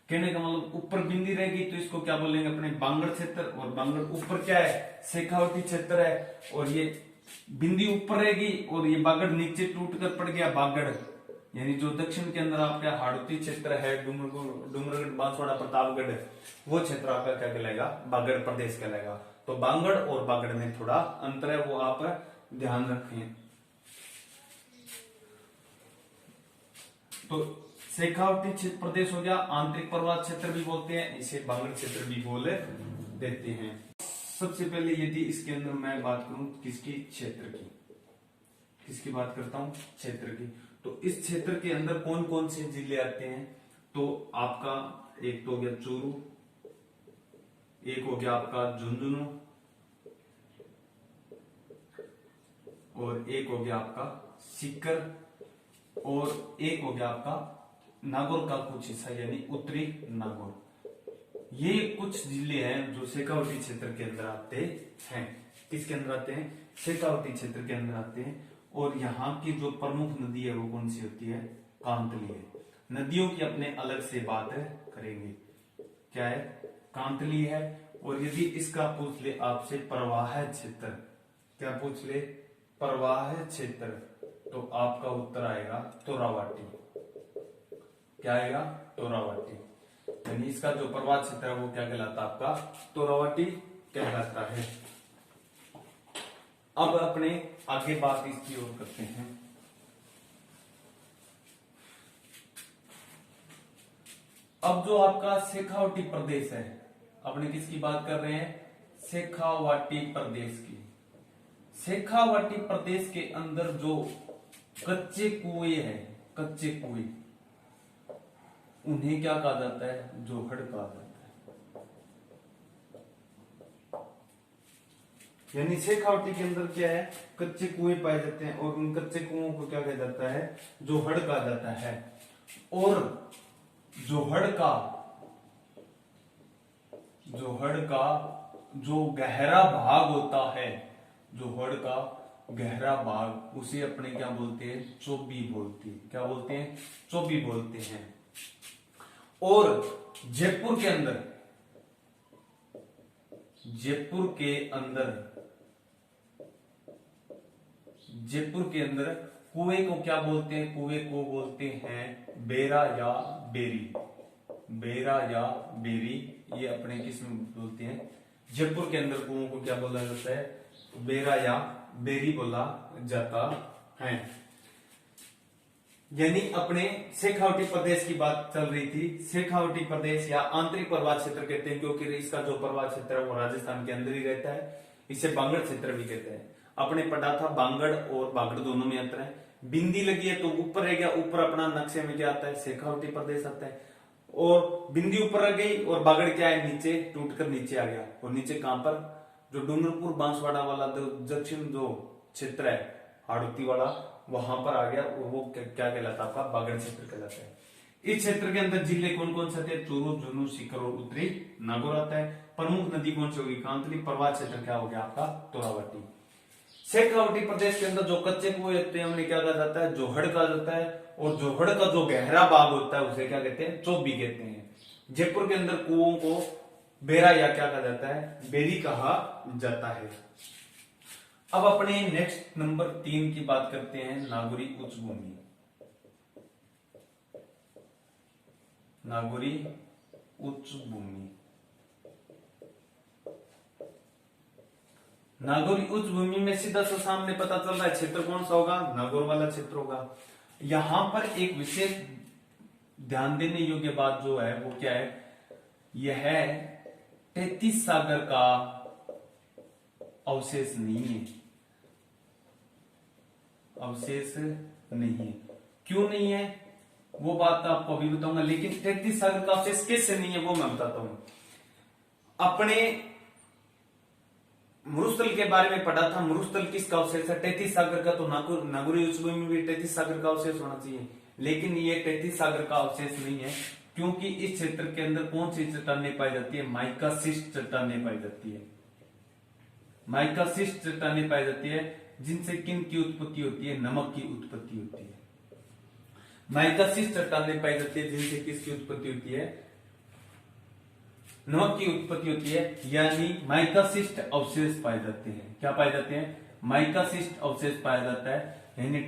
कहने का मतलब ऊपर बिंदी रहेगी तो इसको क्या बोलेंगे? अपने बांगड़ क्षेत्र। और बांगड़ ऊपर क्या है? शेखावटी क्षेत्र है। और ये बिंदी ऊपर रहेगी और ये बागड़ नीचे टूट कर पड़ गया बागड़। यानी जो दक्षिण के अंदर आपका हाड़ौती क्षेत्र है, डूंगरगढ़, बांसवाड़ा, प्रतापगढ़, वो क्षेत्र आपका क्या कहलाएगा? बागड़ प्रदेश कहलाएगा। तो बांगड़ और बागड़ में थोड़ा अंतर है, वो आप ध्यान रखें। तो शेखावटी क्षेत्र प्रदेश हो गया, आंतरिक प्रवाह क्षेत्र भी बोलते हैं, इसे बांगड़ क्षेत्र भी बोल देते हैं। सबसे पहले यदि इसके अंदर मैं बात करूं किसकी, क्षेत्र की, किसकी बात करता हूं, क्षेत्र की, तो इस क्षेत्र के अंदर कौन कौन से जिले आते हैं, तो आपका एक तो हो गया चूरू, एक हो गया आपका झुंझुनू, और एक हो गया आपका सीकर, और एक हो गया आपका नागौर का कुछ हिस्सा यानी उत्तरी नागौर। ये कुछ जिले हैं जो शेखावटी क्षेत्र के अंदर आते हैं। किसके अंदर आते हैं, शेखावटी क्षेत्र के अंदर आते हैं। और यहाँ की जो प्रमुख नदी है वो कौन सी होती है, कांतली है। नदियों की अपने अलग से बात करेंगे, क्या है, कांतली है। और यदि इसका पूछ ले आपसे प्रवाह क्षेत्र, क्या पूछ ले, प्रवाह क्षेत्र, तो आपका उत्तर आएगा तोरावाटी। क्या आएगा, तोरावाटी। यानी इसका जो प्रवाह क्षेत्र है वो क्या कहलाता है, आपका तोरावाटी कहलाता है। अब अपने आगे बात इसकी ओर करते हैं। अब जो आपका शेखावटी प्रदेश है, अपने किसकी बात कर रहे हैं, शेखावाटी प्रदेश की। शेखावाटी प्रदेश के अंदर जो कच्चे कुएं हैं, कच्चे कुएं, उन्हें क्या कहा जाता है, जोहड़ कहा जाता है। यानी शेखावटी के अंदर क्या है, कच्चे कुएं पाए जाते हैं, और उन कच्चे कुओं को क्या कहा जाता है, जोहड़ कहा जाता है। और जोहड़ का जो गहरा भाग होता है, जोहड़ का गहरा भाग, उसे अपने क्या बोलते हैं, चोबी बोलते हैं। क्या बोलते हैं, चोबी बोलते हैं। और जयपुर के अंदर कुएं को क्या बोलते हैं, कुएं को बोलते हैं बेरा या बेरी। बेरा या बेरी, ये अपने किस में बोलते हैं, जयपुर के अंदर कुओं को क्या बोला जाता है, बेरा या बेरी बोला जाता है। यानी अपने शेखावटी प्रदेश की बात चल रही थी। शेखावटी प्रदेश या आंतरिक प्रवाह क्षेत्र कहते हैं, क्योंकि इसका जो प्रवाह क्षेत्र है वो राजस्थान के अंदर ही रहता है। इसे बांगड़ क्षेत्र भी कहते हैं। अपने पढ़ा था बांगड़ और बांगड़ दोनों में अंतर है। बिंदी लगी है तो ऊपर रह गया, ऊपर अपना नक्शे में क्या आता है, शेखावटी प्रदेश आता है। और बिंदी ऊपर रह गई और बांगड़ क्या है, नीचे टूटकर नीचे आ गया। और नीचे कहां पर, जो डूंगरपुर बांसवाड़ा वाला दक्षिण जो क्षेत्र है, हाड़ौती वाला, वहां पर आ गया। और वो क्या कहलाता है, आपका बांगड़ क्षेत्र कहलाता है। इस क्षेत्र के अंदर जिले कौन कौन से थे, चूरू, झुंझुनू, सीकर और उत्तरी नागौर आता है। प्रमुख नदी कौन सी होगी, कांतली। प्रवाह क्षेत्र क्या हो गया आपका, तोरावटी। शेखावटी प्रदेश के अंदर जो कच्चे कुएं होते हैं उन्हें क्या कहा जाता है, जोहड़ कहा जाता है। और जोहड़ का जो गहरा भाग होता है उसे क्या कहते हैं, चोबी कहते हैं। जयपुर के अंदर कुओं को बेरा या क्या कहा जाता है, बेरी कहा जाता है। अब अपने नेक्स्ट नंबर 3 की बात करते हैं, नागौरी उच्च भूमि। नागौरी उच्च भूमि। नागौरी उच्च भूमि में सीधा सा सामने पता चल रहा है क्षेत्र कौन सा होगा, नागौर वाला क्षेत्र होगा। यहां पर एक विशेष ध्यान देने योग्य बात जो है वो क्या है, यह 33 सागर का अवशेष नहीं है। अवशेष नहीं है, क्यों नहीं है वो बात आपको अभी बताऊंगा। लेकिन 33 सागर का अवशेष कैसे नहीं है वो मैं बताता हूं। अपने मरुस्थल के बारे में पढ़ा था, मरुस्थल किसका अवशेष है, 33 सागर का। तो नागौरी उच्च भूमि में भी 33 सागर का अवशेष होना चाहिए, लेकिन ये 33 सागर का अवशेष नहीं है। क्योंकि इस क्षेत्र के अंदर कौन सी चट्टानें पाई जाती है, माइकासिस्ट चट्टानें पाई जाती है। माइकासिस्ट चट्टानें पाई जाती है, जिनसे किन की उत्पत्ति होती है, नमक की उत्पत्ति होती है। माइकासिस्ट चट्टानें पाई जाती है जिनसे किसकी उत्पत्ति होती है, नमक की उत्पत्ति होती है। यानी माइकासिस्ट अवशेष पाए जाते हैं। क्या पाए जाते हैं, माइकासिस्ट अवशेष पाया जाता है। यानी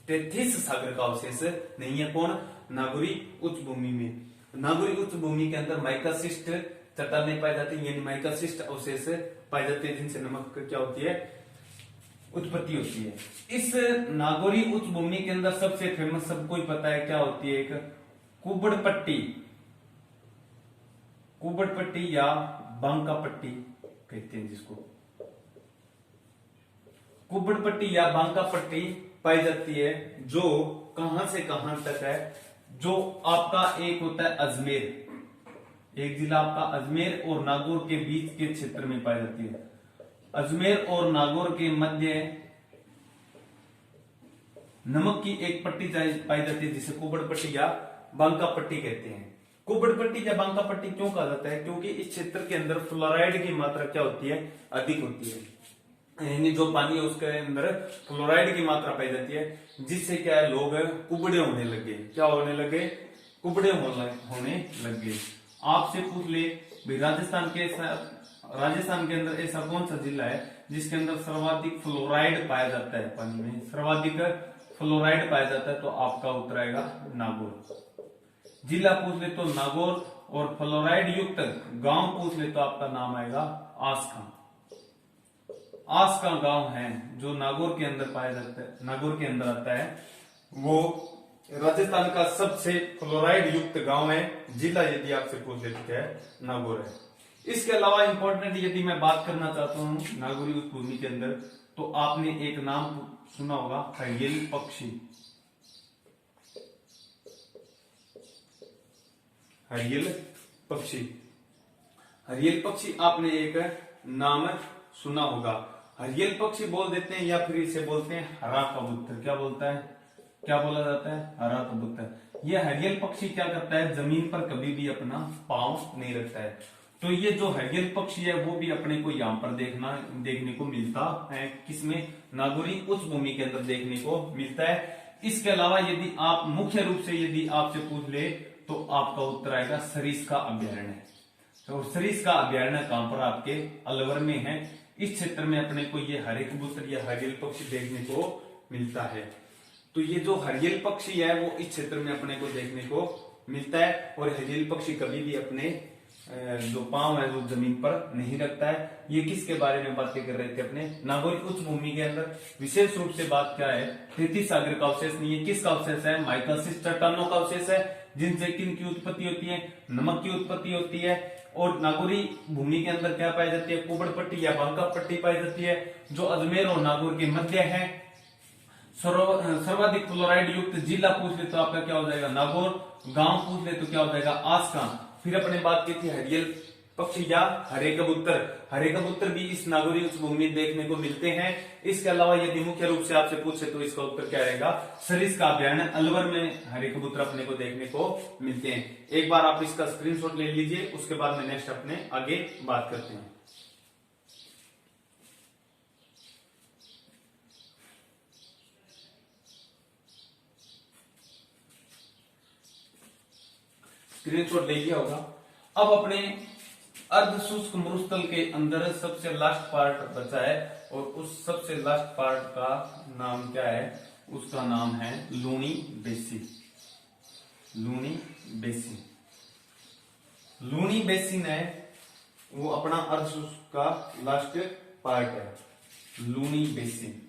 33 सागर का अवशेष नहीं है। कौन, नागौरी उच्च भूमि में। नागौरी उच्च भूमि के अंदर माइकासिस्ट चट्टानें पाई जाती है, यानी माइकासिस्ट अवशेष पाए जाते हैं जिनसे नमक क्या होती है, उत्पत्ति होती है। इस नागौरी उच्च भूमि के अंदर सबसे फेमस सबको ही पता है क्या होती है, एक कुबड़ पट्टी, कुबड़ पट्टी या बांका पट्टी कहते हैं जिसको, कुबड़ पट्टी या बांका पट्टी पाई जाती है, जो कहां से कहां तक है, जो आपका एक होता है अजमेर, एक जिला आपका अजमेर और नागौर के बीच के क्षेत्र में पाई जाती है। अजमेर और नागौर के मध्य नमक की एक पट्टी पाई जाती है जिसे कुबड़ पट्टी या बांका पट्टी कहते हैं। कुबड़ पट्टी या बांका पट्टी क्यों कहा जाता है, क्योंकि इस क्षेत्र के अंदर फ्लोराइड की मात्रा क्या होती है, अधिक होती है, यानी जो पानी है उसके अंदर फ्लोराइड की मात्रा पाई जाती है, जिससे क्या है लोग कुबड़े होने लगे, क्या होने लगे, कुबड़े होने लगे। आपसे पूछ ले भाई राजस्थान के अंदर ऐसा कौन सा जिला है जिसके अंदर सर्वाधिक फ्लोराइड पाया जाता है, पानी में सर्वाधिक फ्लोराइड पाया जाता है, तो आपका उत्तर आएगा नागौर। जिला पूछ ले तो नागौर, और फ्लोराइड युक्त गांव पूछ ले तो आपका नाम आएगा आसका। आसका गांव है जो नागौर के अंदर पाया जाता है, नागौर के अंदर आता है, वो राजस्थान का सबसे फ्लोराइड युक्त गांव है। जिला यदि आपसे पूछ ले तो क्या है, नागौर है। इसके अलावा इंपॉर्टेंट यदि मैं बात करना चाहता हूं नागौरी उस भूमि के अंदर, तो आपने एक नाम सुना होगा हरियल पक्षी, हरियल पक्षी, हरियल पक्षी आपने एक नाम सुना होगा। हरियल पक्षी बोल देते हैं या फिर इसे बोलते हैं हरा कबूतर। क्या बोलता है, क्या बोला जाता है, हरा कबूतर। यह हरियल पक्षी क्या करता है, जमीन पर कभी भी अपना पांव नहीं रखता है। तो ये जो हरियल पक्षी है वो भी अपने को यहाँ पर देखने को मिलता है, किसमें, नागौरी उच्च भूमि के अंदर देखने को मिलता है। इसके अलावा यदि आप मुख्य रूप से यदि आपसे पूछ ले तो आपका उत्तर आएगा सरिस्का अभ्यारण्य। तो सरिस्का अभ्यारण्य कहां पर, आपके अलवर में है। इस क्षेत्र में अपने को ये हरे कबूतर या हरियल पक्षी देखने को मिलता है। तो ये जो हरियल पक्षी है वो इस क्षेत्र में अपने को देखने को मिलता है, और हरियल पक्षी कभी भी अपने जो पांव है वो जमीन पर नहीं रखता है। ये किसके बारे में बातें कर रहे थे, अपने नागौरी उच्च भूमि के अंदर। विशेष रूप से बात क्या है, 33 सागर का अवशेष नहीं है, किसका अवशेष है, माइकलसिस चट्टानों का अवशेष है, जिनसे किन की उत्पत्ति होती है, नमक की उत्पत्ति होती है। और नागौरी भूमि के अंदर क्या पाई जाती है, कुबड़ पट्टी या बांका पट्टी पाई जाती है, जो अजमेर और नागौर के मध्य है। सर्वाधिक फ्लोराइड युक्त जिला पूछ ले तो आपका क्या हो जाएगा, नागौर। गांव पूछ ले तो क्या हो जाएगा, आसका। फिर अपने बात की थी हरियल पक्षी या हरे कबूतर। हरे कबूतर भी इस नागौरी उच्च भूमि देखने को मिलते हैं। इसके अलावा यदि मुख्य रूप से आपसे पूछे तो इसका उत्तर क्या रहेगा, सरिस्का अभ्यारण्य अलवर में हरे कबूतर अपने को देखने को मिलते हैं। एक बार आप इसका स्क्रीनशॉट ले लीजिए, उसके बाद में नेक्स्ट अपने आगे बात करते हैं। स्क्रीनशॉट ले लिया होगा। अब अपने अर्ध शुष्क मरुस्थल के अंदर सबसे लास्ट पार्ट बचा है, और उस सबसे लास्ट पार्ट का नाम क्या है, उसका नाम है Luni basin. Luni basin, Luni basin है वो अपना अर्ध शुष्क का लास्ट पार्ट है, लूनी बेसिन।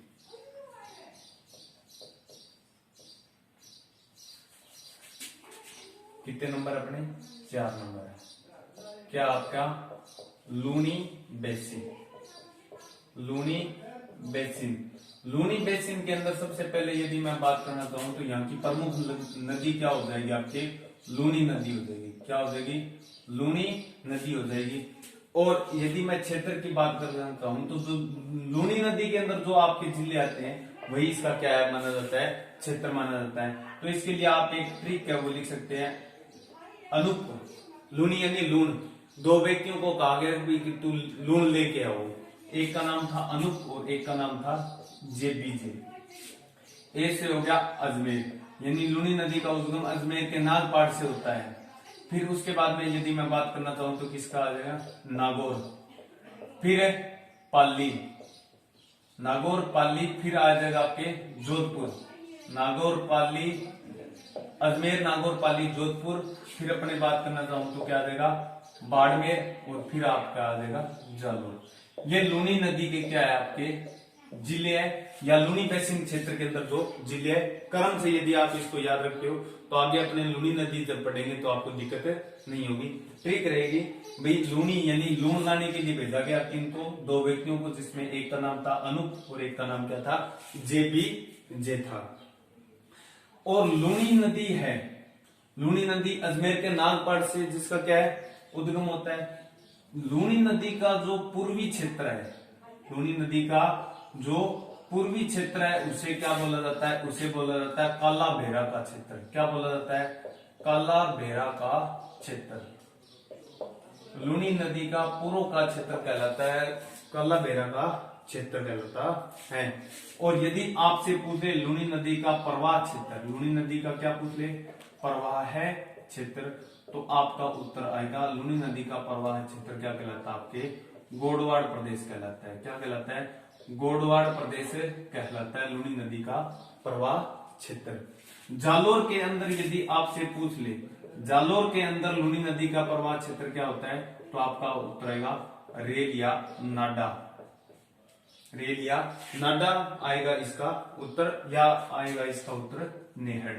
कितने नंबर अपने, 4 नंबर है। क्या आपका Luni basin, Luni basin. Luni basin के अंदर सबसे पहले यदि मैं बात करना चाहूं तो यहाँ की प्रमुख नदी क्या हो जाएगी, आपकी लूनी नदी हो जाएगी। क्या हो जाएगी, लूनी नदी हो जाएगी। और यदि मैं क्षेत्र की बात करना चाहूं तो जो लूनी नदी के अंदर जो आपके जिले आते हैं वही इसका क्या है माना जाता है, क्षेत्र माना जाता है। तो इसके लिए आप एक ट्रिक क्या वो लिख सकते हैं, अनुप, लूनी यानी लून। 2 व्यक्तियों को कहा गया कि तू लून लेके आओ, एक का नाम था अनुप और एक का नाम था जेबीजे। ए से हो गया अजमेर, यानी लूनी नदी का उद्गम अजमेर के नागपाड़ से होता है। फिर उसके बाद में यदि मैं बात करना चाहूं तो किसका आ जाएगा, नागौर। फिर है पाली, नागौर पाली। फिर आ जाएगा आपके जोधपुर, नागौर पाली, अजमेर, नागौर, पाली, जोधपुर। फिर अपने बात करना चाहूं तो क्या आ जाएगा, बाड़मेर। और फिर आपका आ जाएगा जालोर। ये लूनी नदी के क्या है, आपके जिले है या लूनी बेसिन क्षेत्र के अंदर जो जिले है, क्रम से यदि आप इसको याद रखते हो तो आगे अपने लूनी नदी जब पढ़ेंगे तो आपको दिक्कत नहीं होगी, ठीक रहेगी। भाई लूनी यानी लून लाने के लिए भेजा गया किनको, दो व्यक्तियों को, जिसमें एक का नाम था अनूप और एक का नाम क्या था, जे था। और लूनी नदी है, लूनी नदी अजमेर के नागपाड़ से जिसका क्या है उद्गम होता है। लूनी नदी का जो पूर्वी क्षेत्र है, लूनी नदी का जो पूर्वी क्षेत्र है उसे क्या बोला जाता है, उसे बोला जाता है काला भेरा का क्षेत्र। क्या बोला जाता है, काला भेरा का क्षेत्र। लूनी नदी का पूर्व का क्षेत्र कहलाता है काला भेरा का क्षेत्र कहलाता है। और यदि आपसे पूछे लूनी नदी का प्रवाह क्षेत्र, लूनी नदी का क्या पूछ ले, प्रवाह है क्षेत्र, तो आपका उत्तर आएगा लूनी नदी का प्रवाह क्षेत्र क्या कहलाता है, आपके गोडवाड़ प्रदेश कहलाता है। क्या कहलाता है, गोडवाड़ प्रदेश कहलाता है लूनी नदी का प्रवाह क्षेत्र। जालोर के अंदर यदि आपसे पूछ ले, जालोर के अंदर लूनी नदी का प्रवाह क्षेत्र क्या होता है, तो आपका उत्तर आएगा रेल या नाडा, रेल या नाडा आएगा इसका उत्तर, या आएगा इसका उत्तर नेहड़।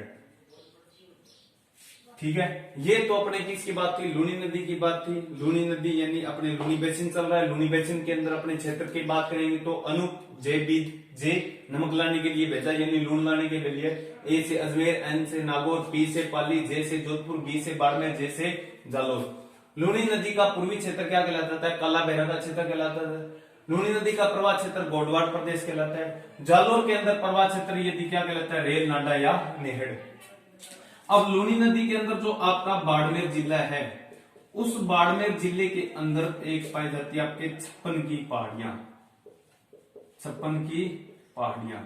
ठीक है, ये तो अपने किसकी बात थी, लूनी नदी की बात थी। लूनी नदी यानी अपने लूनी बेसिन चल रहा है, लूनी बेसिन के अंदर अपने क्षेत्र की बात करेंगे तो अनूप जे नमक लाने के लिए भेजा यानी लून लाने के लिए। ए से अजमेर, एन से नागौर, पी से पाली, जे से जोधपुर, बी से बाड़मेर, जे से जालोर। लूनी नदी का पूर्वी क्षेत्र क्या कहलाता है, काला भेरा का क्षेत्र कहलाता है। लूनी नदी का प्रवाह क्षेत्र गोडवाड़ प्रदेश कहलाता है। जालोर के अंदर प्रवाह क्षेत्र यदि क्या कहलाता है, रेल, नाडा या नेहड़। अब लूनी नदी के अंदर जो आपका बाड़मेर जिला है, उस बाड़मेर जिले के अंदर एक पाई जाती है आपके 56 की पहाड़ियां, 56 की पहाड़ियां,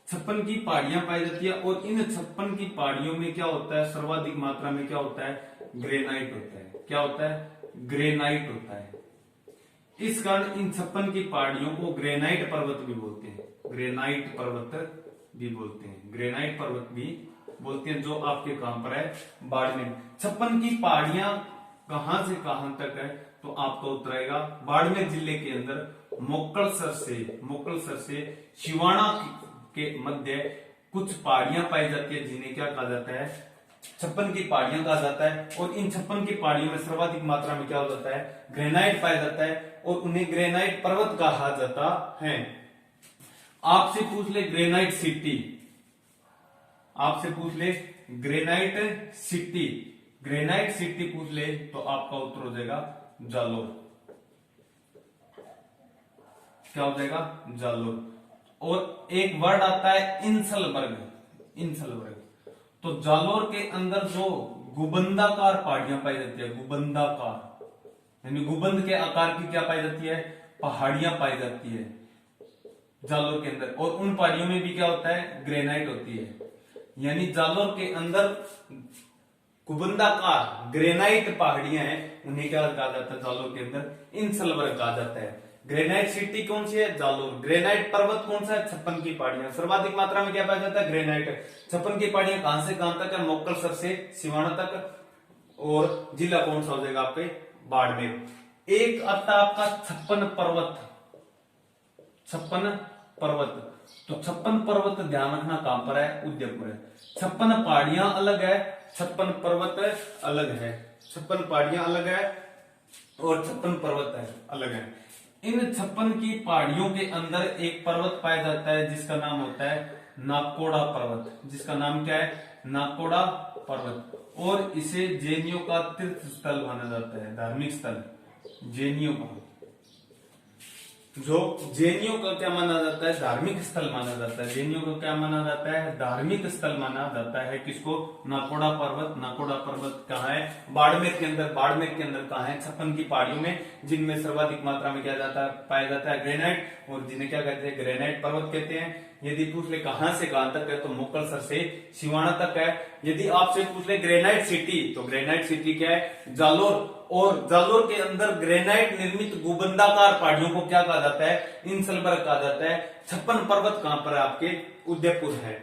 56 की पहाड़ियां पाई जाती है। और इन 56 की पहाड़ियों में क्या होता है, सर्वाधिक मात्रा में क्या होता है, ग्रेनाइट होता है। क्या होता है, ग्रेनाइट होता है। इस कारण इन 56 की पहाड़ियों को ग्रेनाइट पर्वत भी बोलते हैं, ग्रेनाइट पर्वत भी बोलते हैं, ग्रेनाइट पर्वत भी बोलते हैं, जो आपके कहां पर है, बाड़मेर। 56 की पहाड़ियां कहां से कहां तक है, तो आपका उत्तर आएगा बाड़मेर जिले के अंदर मोकलसर से शिवाणा के मध्य कुछ पहाड़ियां पाई जाती है, जिन्हें क्या कहा जाता है, 56 की पहाड़ियां कहा जाता है। और इन 56 की पहाड़ियों में सर्वाधिक मात्रा में क्या हो जाता है, ग्रेनाइट पाया जाता है, और उन्हें ग्रेनाइट पर्वत कहा जाता है। आपसे पूछ ले ग्रेनाइट सिटी, आपसे पूछ ले ग्रेनाइट सिटी, ग्रेनाइट सिटी पूछ ले तो आपका उत्तर हो जाएगा जालोर। क्या हो जाएगा, जालोर। और एक वर्ड आता है इंसलबर्ग, इंसलबर्ग। तो जालोर के अंदर जो गुबंदाकार पहाड़ियां पाई जाती है, गुबंदाकार यानी गुबंद के आकार की क्या पाई जाती है, पहाड़ियां पाई जाती है जालोर के अंदर। और उन पहाड़ियों में भी क्या होता है, ग्रेनाइट होती है। यानी जालोर के अंदर कुबंदाकार ग्रेनाइट पहाड़ियां हैं, उन्हें क्या कहा जाता है, जालोर के अंदर इंसलबर्ग कहा जाता है। ग्रेनाइट सिटी कौन सी है, जालोर। ग्रेनाइट पर्वत कौन सा है, 56 की पहाड़ियां। सर्वाधिक मात्रा में क्या पाया जाता है, ग्रेनाइट। 56 की पहाड़ियां कहां से कहां तक है, मोकलसर से सिवाना तक। और जिला कौन सा हो जाएगा आपके, बाड़मेर। एक आता आपका 56 पर्वत, 56 पर्वत। तो 56 पर्वत ध्यान रखना कहां पर है, उदयपुर है। 56 पहाड़ियां अलग है, 56 पर्वत अलग है। 56 पहाड़ियां अलग है और 56 पर्वत है अलग है। इन 56 की पहाड़ियों के अंदर एक पर्वत पाया जाता है जिसका नाम होता है नाकोड़ा पर्वत। जिसका नाम क्या है, नाकोड़ा पर्वत। और इसे जैनियों का तीर्थ स्थल माना जाता है, धार्मिक स्थल जैनियों का। जो जैनियों का क्या माना जाता है, धार्मिक स्थल माना जाता है। जैनियों को क्या माना जाता है, धार्मिक स्थल माना जाता है। किसको, नाकोड़ा पर्वत। नाकोड़ा पर्वत कहाँ है, बाड़मेर के अंदर। बाड़मेर के अंदर कहाँ है, 56 की पहाड़ियों में, जिनमें सर्वाधिक मात्रा में क्या जाता है, पाया जाता है ग्रेनाइट। और जिन्हें क्या कहते हैं, ग्रेनाइट पर्वत कहते हैं। यदि पूछ ले कहां से कहां तक है, तो मुक्तसर से सिवाना तक है। यदि आपसे पूछ ले ग्रेनाइट सिटी, तो ग्रेनाइट सिटी क्या है, जालोर। और जालोर के अंदर ग्रेनाइट निर्मित गुबंदाकार पहाड़ियों को क्या कहा जाता है, इंसलबर्ग कहा जाता है। 56 पर्वत कहां पर है, आपके उदयपुर है।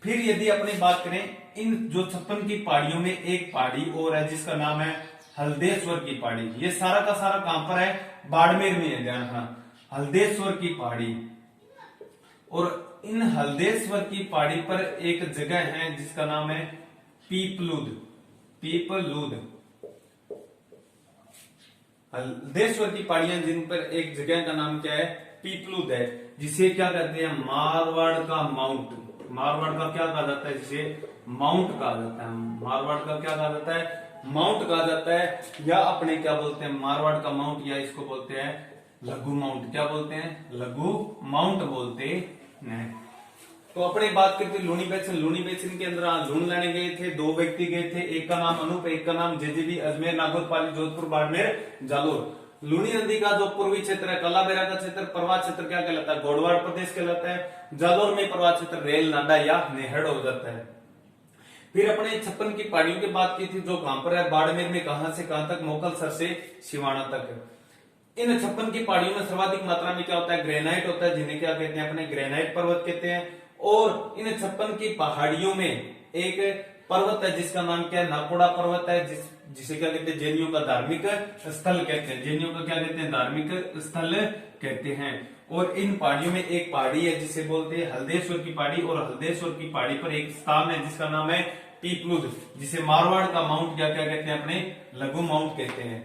फिर यदि अपनी बात करें, इन जो 56 की पहाड़ियों में एक पहाड़ी और है जिसका नाम है हल्देश्वर की पहाड़ी। ये सारा का सारा कहां पर है, बाड़मेर में है, ध्यान रखना। हल्देश्वर की पहाड़ी। और इन हल्देश्वर की पहाड़ी पर एक जगह है जिसका नाम है पीपलूद। पीपलूद, हल्देश्वर की पहाड़ियां जिन पर एक जगह का नाम क्या है, पीपलूद है, जिसे क्या कहते हैं, मारवाड़ का माउंट। मारवाड़ का क्या कहा जाता है, जिसे माउंट कहा जाता है। मारवाड़ का क्या कहा जाता है, माउंट कहा जाता है, या अपने क्या बोलते हैं, मारवाड़ का माउंट, या इसको बोलते हैं लघु माउंट। क्या बोलते हैं, लघु माउंट बोलते हैं। तो अपने बात करते लूनी बेसिन। लूनी बेसिन के अंदर लून लेने गए थे, दो व्यक्ति गए थे, एक का नाम अनूप, एक का नाम जेजेबी, अजमेर, नागौरपाली, जोधपुर, बाड़मेर, जालोर। लूनी नदी का जो पूर्वी क्षेत्र है, कलाबेरा का क्षेत्र, प्रवाह क्षेत्र क्या कहलाता है, गोडवाड़ प्रदेश कहलाता है। जालोर में प्रवाह क्षेत्र रेल, नाडा या नेहड़ हो जाता है। फिर अपने 56 की पहाड़ियों की बात की थी, जो कहां पर है, बाड़मेर में, कहां से कहां तक, मोकलसर से सिवाना तक। इन 56 की पहाड़ियों में सर्वाधिक मात्रा में क्या होता है, ग्रेनाइट होता है, जिन्हें क्या कहते हैं, अपने ग्रेनाइट पर्वत कहते हैं। और इन 56 की पहाड़ियों में एक पर्वत है जिसका नाम क्या है, नाकोड़ा पर्वत है, जिसे क्या कहते हैं, जैनियों का धार्मिक स्थल कहते हैं। जैनियों का क्या कहते हैं, धार्मिक स्थल कहते हैं। और इन पहाड़ियों में एक पहाड़ी है जिसे बोलते हैं हल्देश्वर की पहाड़ी। और हल्देश्वर की पहाड़ी पर एक स्थान है जिसका नाम है पीपलूद, जिसे मारवाड़ का माउंट या क्या कहते हैं, अपने लघु माउंट कहते हैं।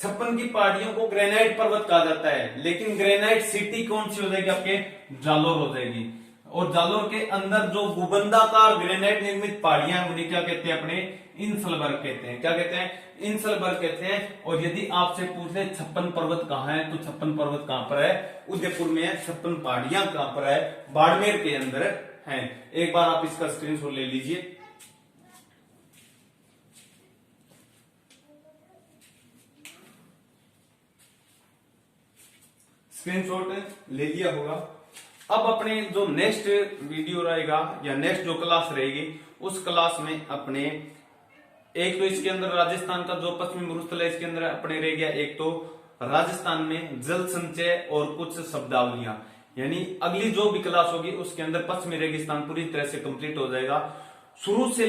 56 की पहाड़ियों को ग्रेनाइट पर्वत कहा जाता है, लेकिन ग्रेनाइट सिटी कौन सी हो जाएगी, आपके जालोर हो जाएगी। और जालोर के अंदर जो गुबंदाकार ग्रेनाइट निर्मित पहाड़ियां, उन्हें क्या कहते हैं, अपने इंसलबर्ग कहते हैं। क्या कहते हैं, इंसलबर्ग कहते हैं। और यदि आपसे पूछ ले 56 पर्वत कहाँ है, तो 56 पर्वत कहां पर है, उदयपुर में है। 56 पहाड़ियां कहां पर है, बाड़मेर के अंदर है। एक बार आप इसका स्क्रीनशॉट ले लीजिए। स्क्रीनशॉट ले लिया होगा। अब अपने जो नेक्स्ट वीडियो रहेगा या नेक्स्ट जो क्लास रहेगी, उस क्लास में अपने एक तो इसके अंदर राजस्थान का जो पश्चिमी मरुस्थल है, इसके अंदर अपने रह गया एक तो राजस्थान में जल संचय और कुछ शब्दावलियां। यानी अगली जो भी क्लास होगी उसके अंदर पश्चिमी रेगिस्तान पूरी तरह से कंप्लीट हो जाएगा। शुरू से